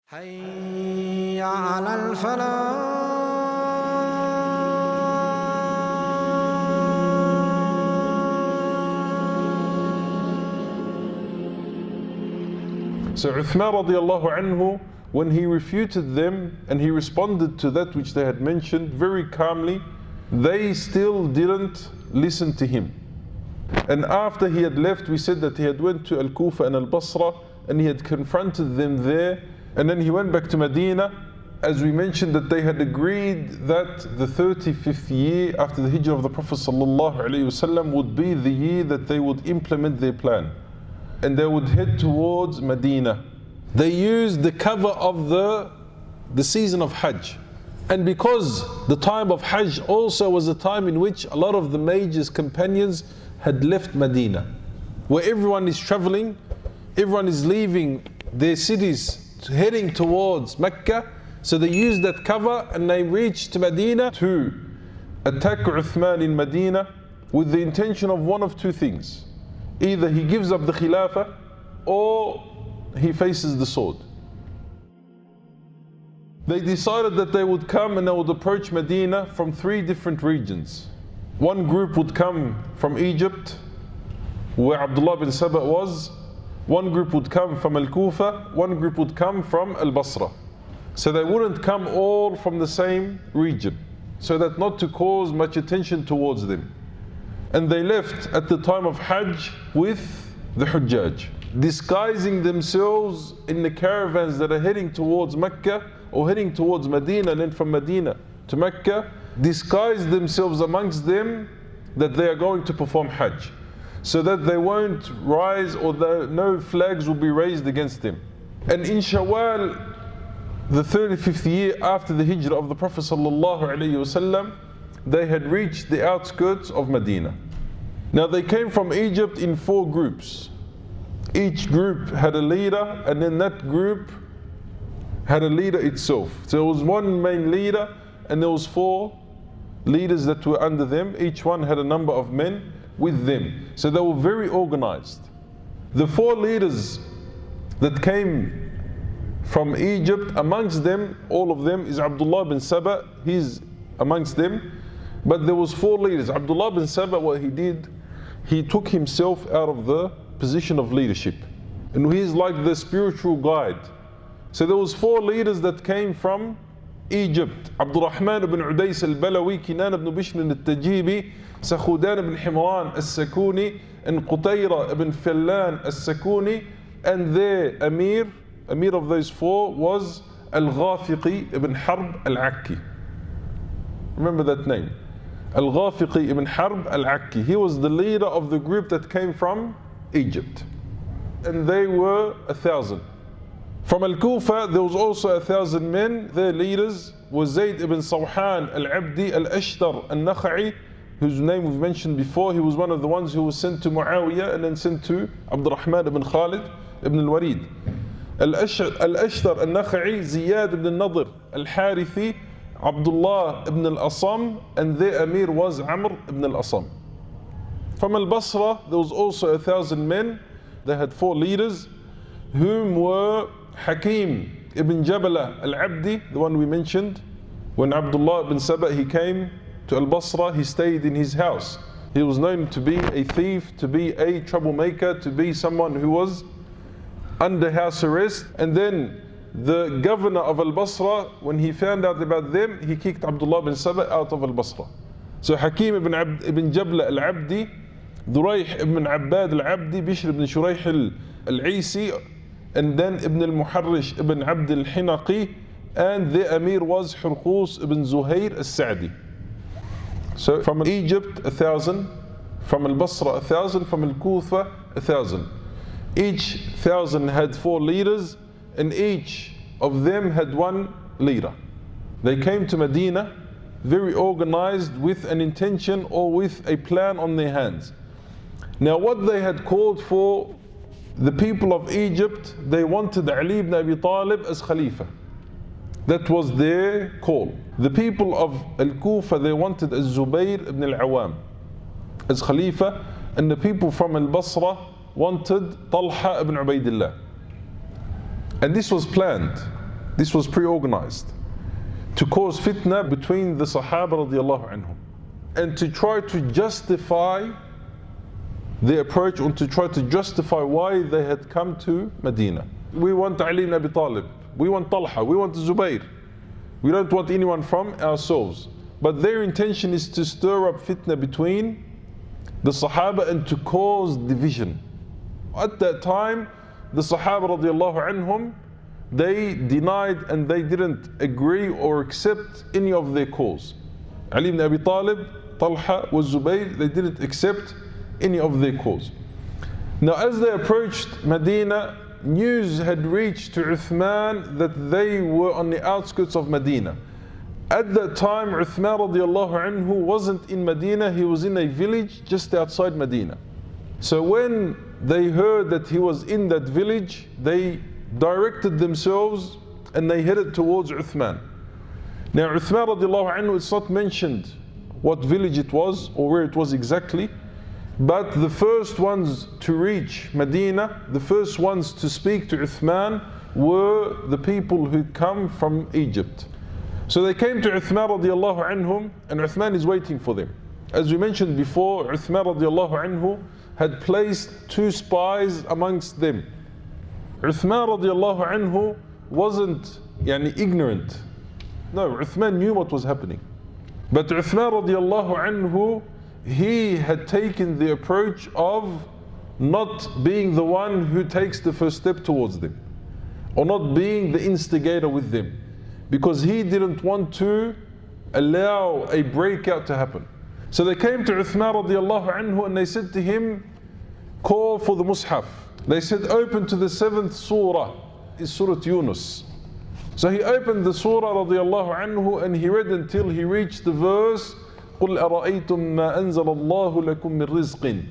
حي على الفلاح. So Uthman radiallahu anhu, when he refuted them and he responded to that which they had mentioned very calmly, they still didn't listen to him. And after he had left, we said that he had went to Al-Kufa and Al-Basra and he had confronted them there, and then he went back to Medina. As we mentioned, that they had agreed that the 35th year after the hijrah of the Prophet ﷺ would be the year that they would implement their plan and they would head towards Medina. They used the cover of the season of Hajj, and because the time of Hajj also was a time in which a lot of the major companions had left Medina, where everyone is traveling, everyone is leaving their cities heading towards Mecca. So they used that cover and they reached to Medina to attack Uthman in Medina with the intention of one of two things: either he gives up the Khilafah or he faces the sword. They decided that they would come and they would approach Medina from three different regions. One group would come from Egypt, where Abdullah bin Saba was. One group would come from Al-Kufa. One group would come from Al-Basra. So they wouldn't come all from the same region, so that not to cause much attention towards them. And they left at the time of Hajj with the Hujjaj, disguising themselves in the caravans that are heading towards Mecca or heading towards Medina, and then from Medina to Mecca, disguise themselves amongst them that they are going to perform Hajj, so that they won't rise or no flags will be raised against them. And in Shawwal, the 35th year after the hijrah of the Prophet ﷺ, they had reached the outskirts of Medina. Now they came from Egypt in four groups. Each group had a leader, and then that group had a leader itself. So there was one main leader and there was four leaders that were under them. Each one had a number of men with them. So they were very organized. The four leaders that came from Egypt, amongst them, all of them, is Abdullah bin Saba. He's amongst them. But there was four leaders. Abdullah bin Saba, what he did, he took himself out of the position of leadership, and he's like the spiritual guide. So there was four leaders that came from Egypt: Abdurrahman ibn Udays al-Balawi, Kinan ibn Bishr al-Tajibi, Sakhudan ibn Himran al-Sakuni, and Qutayra ibn Fallan al-Sakuni. And their Amir of those four was Al-Ghafiqi ibn Harb al-Akki. Remember that name, Al-Ghafiqi ibn Harb al-Akki. He was the leader of the group that came from Egypt, and they were 1,000. From Al-Kufa there was also 1,000 men. Their leaders were Zayd ibn Sawhan al-Abdi al-Ashtar al-Nakha'i, whose name we've mentioned before. He was one of the ones who was sent to Muawiyah and then sent to Abdurrahman ibn Khalid ibn al-Walid. Al-Ashtar al-Nakha'i, Ziyad ibn al-Nadir al-Harithi, Abdullah ibn al-Asam, and their Amir was Amr ibn al-Asam. From Al-Basra there was also 1,000 men. They had four leaders, whom were Hakim ibn Jabala al-Abdi, the one we mentioned. When Abdullah ibn Saba he came to Al-Basra, he stayed in his house. He was known to be a thief, to be a troublemaker, to be someone who was under house arrest. And then the governor of Al-Basra, when he found out about them, he kicked Abdullah ibn Saba out of Al-Basra. So Hakim ibn Jabla al-Abdi, Durayh ibn Abbad al-Abdi, Bishr ibn Shurayh al-Isi, and then Ibn al-Muharrish ibn Abd al-Hinaqi, and the Amir was Hurqus ibn Zuhair al-Sa'di. So from Egypt 1,000, from Al-Basra 1,000, from Al-Kufa 1,000. Each 1,000 had four leaders, and each of them had one leader. They came to Medina very organized, with an intention or with a plan on their hands. Now what they had called for, the people of Egypt, they wanted Ali ibn Abi Talib as Khalifa. That was their call. The people of Al-Kufa, they wanted Az-Zubayr ibn al-Awam as Khalifa, and the people from Al-Basra wanted Talha ibn Ubaidillah. And this was planned. This was pre-organized to cause fitna between the Sahaba radiallahu anhum, and to try to justify the approach, and to try to justify why they had come to Medina. We want Ali ibn Abi Talib, we want Talha, we want Zubayr. We don't want anyone from ourselves. But their intention is to stir up fitna between the Sahaba and to cause division. At that time, the Sahaba radiallahu anhum, they denied and they didn't agree or accept any of their calls. Ali ibn Abi Talib, Talha, wa Zubayr, they didn't accept any of their calls. Now as they approached Medina, news had reached to Uthman that they were on the outskirts of Medina. At that time, Uthman radiallahu anhu wasn't in Medina, he was in a village just outside Medina. So when they heard that he was in that village, they directed themselves and they headed towards Uthman. Now Uthman radiallahu anhu, it's not mentioned what village it was or where it was exactly, but the first ones to reach Medina, the first ones to speak to Uthman were the people who come from Egypt. So they came to Uthman radiallahu anhum, and Uthman is waiting for them. As we mentioned before, Uthman radiallahu anhu had placed 2 spies amongst them. Uthman radiallahu anhu wasn't ignorant. No, Uthman knew what was happening. But Uthman radiallahu anhu, he had taken the approach of not being the one who takes the first step towards them, or not being the instigator with them, because he didn't want to allow a breakout to happen. So they came to Uthman radiallahu anhu and they said to him, call for the Mus'haf. They said, open to the 7th surah, is Surah Yunus. So he opened the surah radiallahu anhu and he read until he reached the verse, قُلْ أَرَأَيْتُمْ مَا أَنزَلَ اللَّهُ لَكُم مِّن رِزْقٍ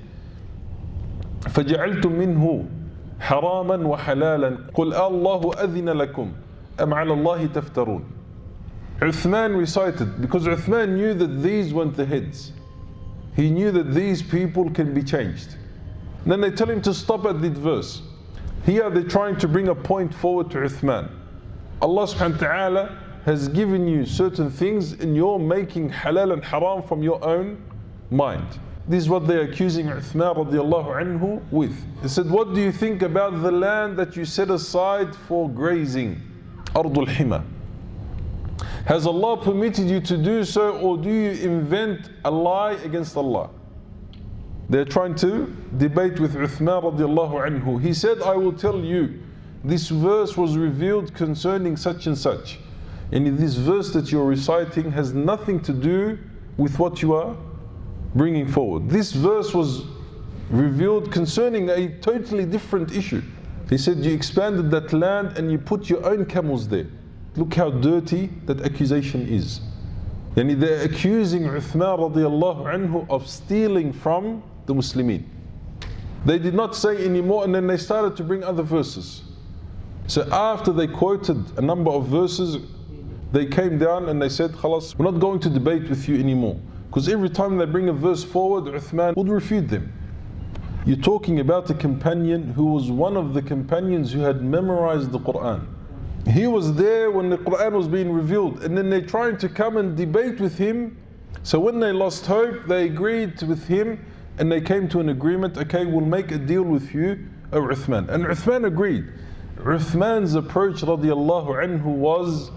فَجَعَلْتُم مِّنْهُ حَرَامًا وَحَلَالًا قُلْ اللَّهُ أَذِنَ لَكُمْ أَمْ عَلَى اللَّهِ تَفْتَرُونَ. Uthman recited, because Uthman knew that these weren't the heads. He knew that these people can be changed. And then they tell him to stop at that verse. Here they're trying to bring a point forward to Uthman. Allah subhanahu wa ta'ala has given you certain things and you're making halal and haram from your own mind. This is what they're accusing Uthman radiallahu anhu with. They said, what do you think about the land that you set aside for grazing? Ardul Hima. Has Allah permitted you to do so, or do you invent a lie against Allah? They're trying to debate with Uthman radiallahu anhu. He said, I will tell you, this verse was revealed concerning such and such. And this verse that you're reciting has nothing to do with what you are bringing forward. This verse was revealed concerning a totally different issue. He said, you expanded that land and you put your own camels there. Look how dirty that accusation is. And they're accusing Uthman radiallahu anhu of stealing from the Muslimin. They did not say anymore, and then they started to bring other verses. So after they quoted a number of verses, they came down and they said, Khalas, we're not going to debate with you anymore. Because every time they bring a verse forward, Uthman would refute them. You're talking about a companion who was one of the companions who had memorized the Quran. He was there when the Quran was being revealed, and then they're trying to come and debate with him. So when they lost hope, they agreed with him and they came to an agreement, okay, we'll make a deal with you, O Uthman. And Uthman agreed. Uthman's approach radiallahu anhu was,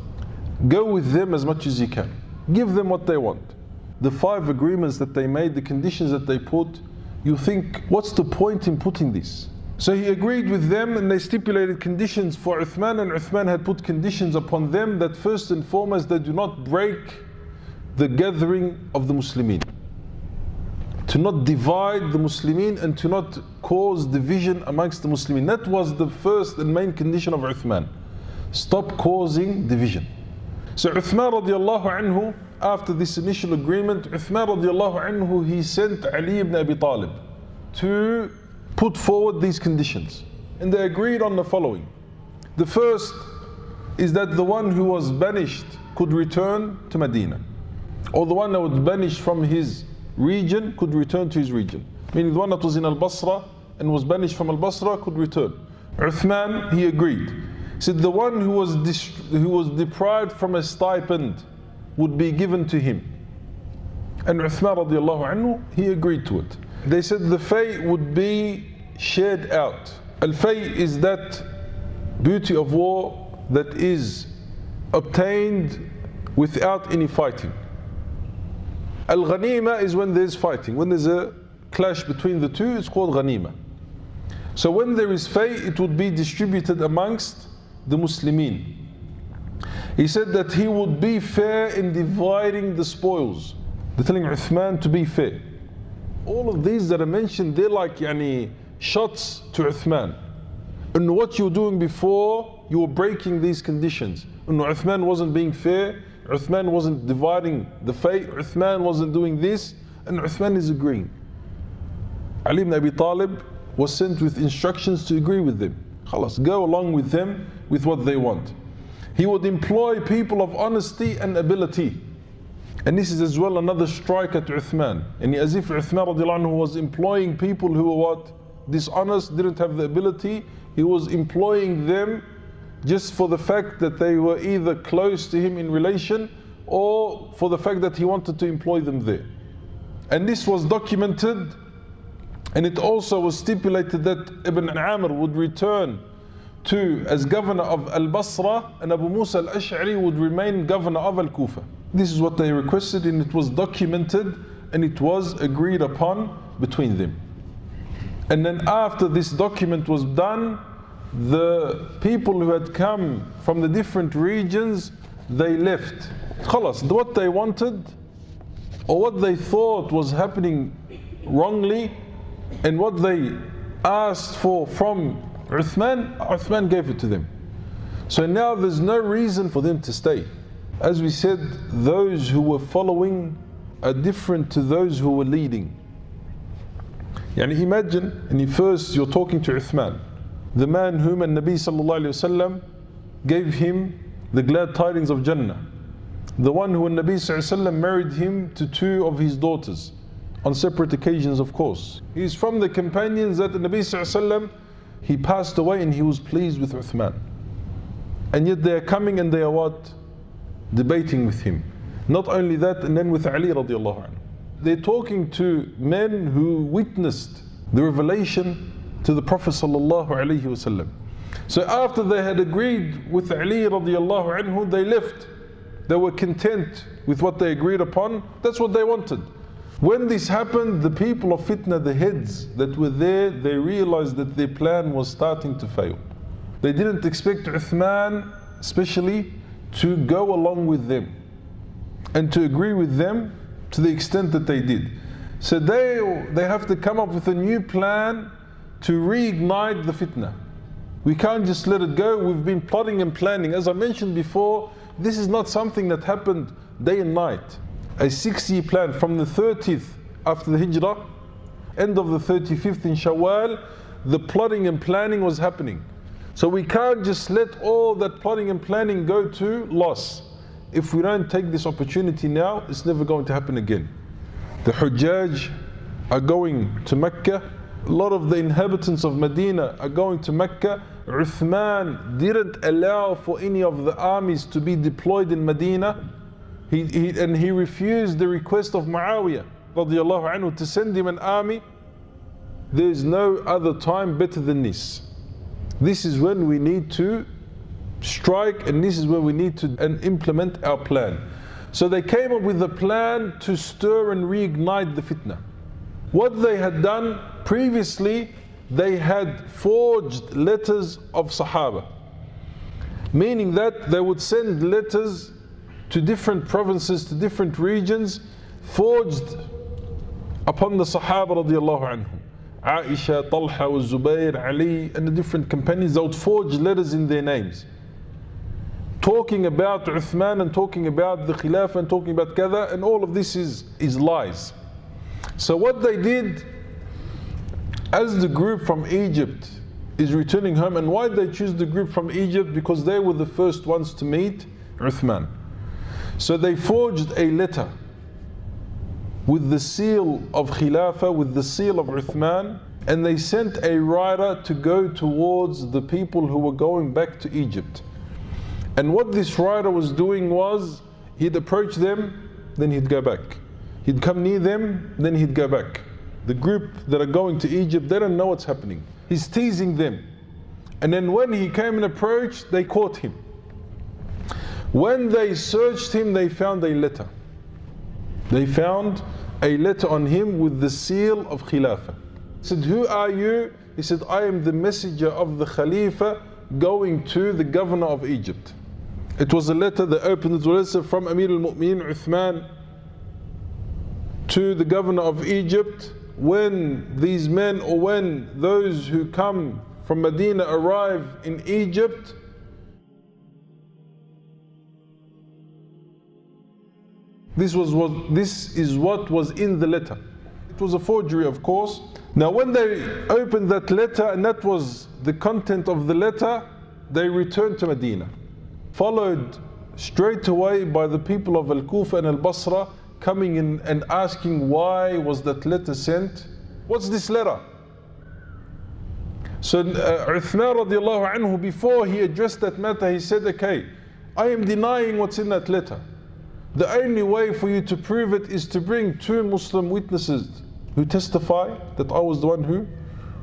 go with them as much as you can. Give them what they want. The 5 agreements that they made, the conditions that they put, you think, what's the point in putting this? So he agreed with them and they stipulated conditions for Uthman, and Uthman had put conditions upon them that first and foremost they do not break the gathering of the Muslimin, to not divide the Muslimin and to not cause division amongst the Muslimin. That was the first and main condition of Uthman. Stop causing division. So Uthman radiallahu anhu, after this initial agreement, Uthman radiallahu anhu, he sent Ali ibn Abi Talib to put forward these conditions. And they agreed on the following. The first is that the one who was banished could return to Medina, or the one that was banished from his region could return to his region. Meaning the one that was in Al-Basra and was banished from Al-Basra could return. Uthman, he agreed. He said the one who was deprived from a stipend would be given to him. And Uthman radiallahu anhu, he agreed to it. They said the fay would be shared out. Al-fay is that booty of war that is obtained without any fighting. Al-ghanima is when there's fighting. When there's a clash between the two, it's called ghanima. So when there is fay, it would be distributed amongst the Muslimin. He said that he would be fair in dividing the spoils. They're telling Uthman to be fair. All of these that are mentioned, they're like shots to Uthman. And what you were doing before, you were breaking these conditions. And Uthman wasn't being fair, Uthman wasn't dividing the fay, Uthman wasn't doing this, and Uthman is agreeing. Ali ibn Abi Talib was sent with instructions to agree with them. Khalas, go along with them with what they want. He would employ people of honesty and ability. And this is as well another strike at Uthman. And as if Uthman radiallahu anhu was employing people who were what? Dishonest, didn't have the ability. He was employing them just for the fact that they were either close to him in relation or for the fact that he wanted to employ them there. And this was documented, and it also was stipulated that Ibn Amr would return as governor of Al-Basra, and Abu Musa al-Ash'ari would remain governor of Al-Kufa. This is what they requested, and it was documented and it was agreed upon between them. And then after this document was done, the people who had come from the different regions, they left. Khalas, what they wanted or what they thought was happening wrongly and what they asked for from Uthman gave it to them. So now there's no reason for them to stay. As we said, those who were following are different to those who were leading. Imagine, and first you're talking to Uthman, the man whom Nabi sallallahu alayhi wasallam gave him the glad tidings of Jannah, the one who Nabi sallallahu alayhi wasallam married him to two of his daughters on separate occasions, of course. He's from the companions that the Nabi sallallahu alayhi wasallam, he passed away and he was pleased with Uthman. And yet they are coming and they are what? Debating with him. Not only that, and then with Ali radiallahu anhu. They're talking to men who witnessed the revelation to the Prophet sallallahu alaihi wasallam. So after they had agreed with Ali radiallahu anhu, they left. They were content with what they agreed upon. That's what they wanted. When this happened, the people of fitna, the heads that were there, they realized that their plan was starting to fail. They didn't expect Uthman, especially, to go along with them and to agree with them to the extent that they did. So they have to come up with a new plan to reignite the fitna. We can't just let it go. We've been plotting and planning. As I mentioned before, this is not something that happened day and night. A 6-year plan from the 30th after the Hijrah, end of the 35th in Shawwal, the plotting and planning was happening. So we can't just let all that plotting and planning go to loss. If we don't take this opportunity now, it's never going to happen again. The Hujjaj are going to Mecca. A lot of the inhabitants of Medina are going to Mecca. Uthman didn't allow for any of the armies to be deployed in Medina. He refused the request of Muawiyah radiallahu anhu to send him an army. There is no other time better than this. This is when we need to strike, and this is when we need to implement our plan. So they came up with a plan to stir and reignite the fitna. What they had done previously, they had forged letters of Sahaba, meaning that they would send letters to different provinces, to different regions, forged upon the Sahaba radiallahu anhum. Aisha, Talha, Zubayr, Ali, and the different companions, they would forge letters in their names, talking about Uthman and talking about the Khilafah and talking about Kada, and all of this is lies. So what they did, as the group from Egypt is returning home, and why did they choose the group from Egypt? Because they were the first ones to meet Uthman. So they forged a letter with the seal of Khilafah, with the seal of Uthman, and they sent a rider to go towards the people who were going back to Egypt. And what this rider was doing was, he'd approach them, then he'd go back. He'd come near them, then he'd go back. The group that are going to Egypt, they don't know what's happening. He's teasing them. And then when he came and approached, they caught him. When they searched him, they found a letter. They found a letter on him with the seal of Khilafah. He said, "Who are you?" He said, "I am the messenger of the Khalifa going to the governor of Egypt." It was a letter, they opened it, was a letter from Amir al-Mu'mineen Uthman to the governor of Egypt. When these men, or when those who come from Medina arrive in Egypt, this is what was in the letter. It was a forgery, of course. Now when they opened that letter, and that was the content of the letter, they returned to Medina, followed straight away by the people of Al-Kufa and Al-Basra, coming in and asking, why was that letter sent? What's this letter? So Uthman radiallahu anhu, before he addressed that matter, he said, okay, I am denying what's in that letter. The only way for you to prove it is to bring 2 Muslim witnesses who testify that I was the one who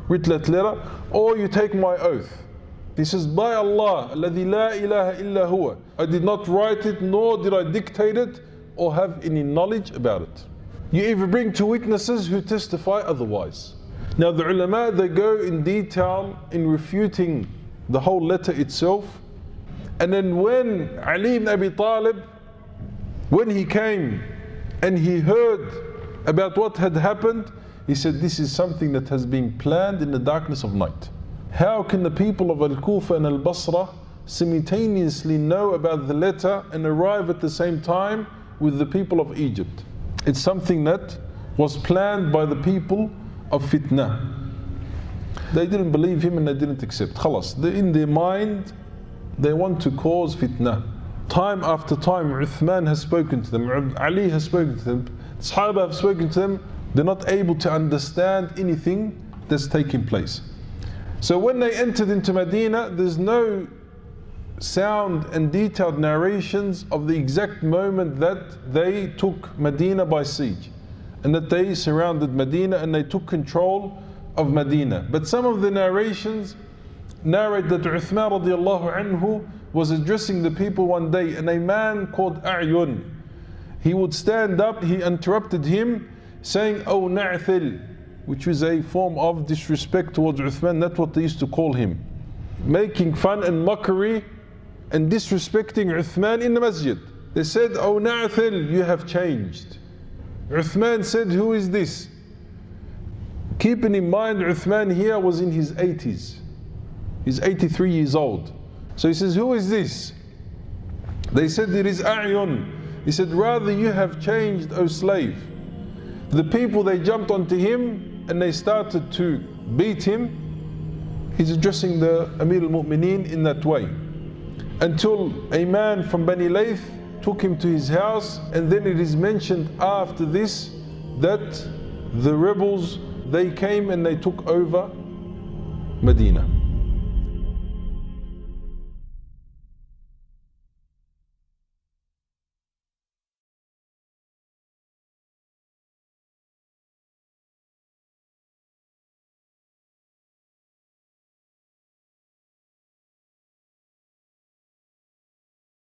wrote that letter, or you take my oath. He says, by Allah, alladhi la ilaha illa huwa, I did not write it, nor did I dictate it, or have any knowledge about it. You either bring 2 witnesses who testify otherwise. Now the ulama, they go in detail in refuting the whole letter itself. And then when Ali ibn Abi Talib, when he came and he heard about what had happened, he said, this is something that has been planned in the darkness of night. How can the people of Al-Kufa and Al-Basra simultaneously know about the letter and arrive at the same time with the people of Egypt? It's something that was planned by the people of fitna. They didn't believe him and they didn't accept. Khalas, in their mind, they want to cause fitna. Time after time, Uthman has spoken to them, Ali has spoken to them, Sahaba have spoken to them. They're not able to understand anything that's taking place. So when they entered into Medina, there's no sound and detailed narrations of the exact moment that they took Medina by siege, and that they surrounded Medina and they took control of Medina. But some of the narrations narrate that Uthman radiallahu anhu was addressing the people one day, and a man called A'yun, he would stand up, he interrupted him saying, "Oh Na'thil," which was a form of disrespect towards Uthman. That's what they used to call him, making fun and mockery and disrespecting Uthman in the masjid. They said, "Oh Na'thil, you have changed." Uthman said, "Who is this?" Keeping in mind, Uthman here was in his 80s. He's 83 years old. So he says, "Who is this?" They said, "It is A'yun." He said, "Rather you have changed, O slave." The people, they jumped onto him and they started to beat him. He's addressing the Amir al-Mu'mineen in that way, until a man from Bani Layth took him to his house. And then it is mentioned after this that the rebels, they came and they took over Medina.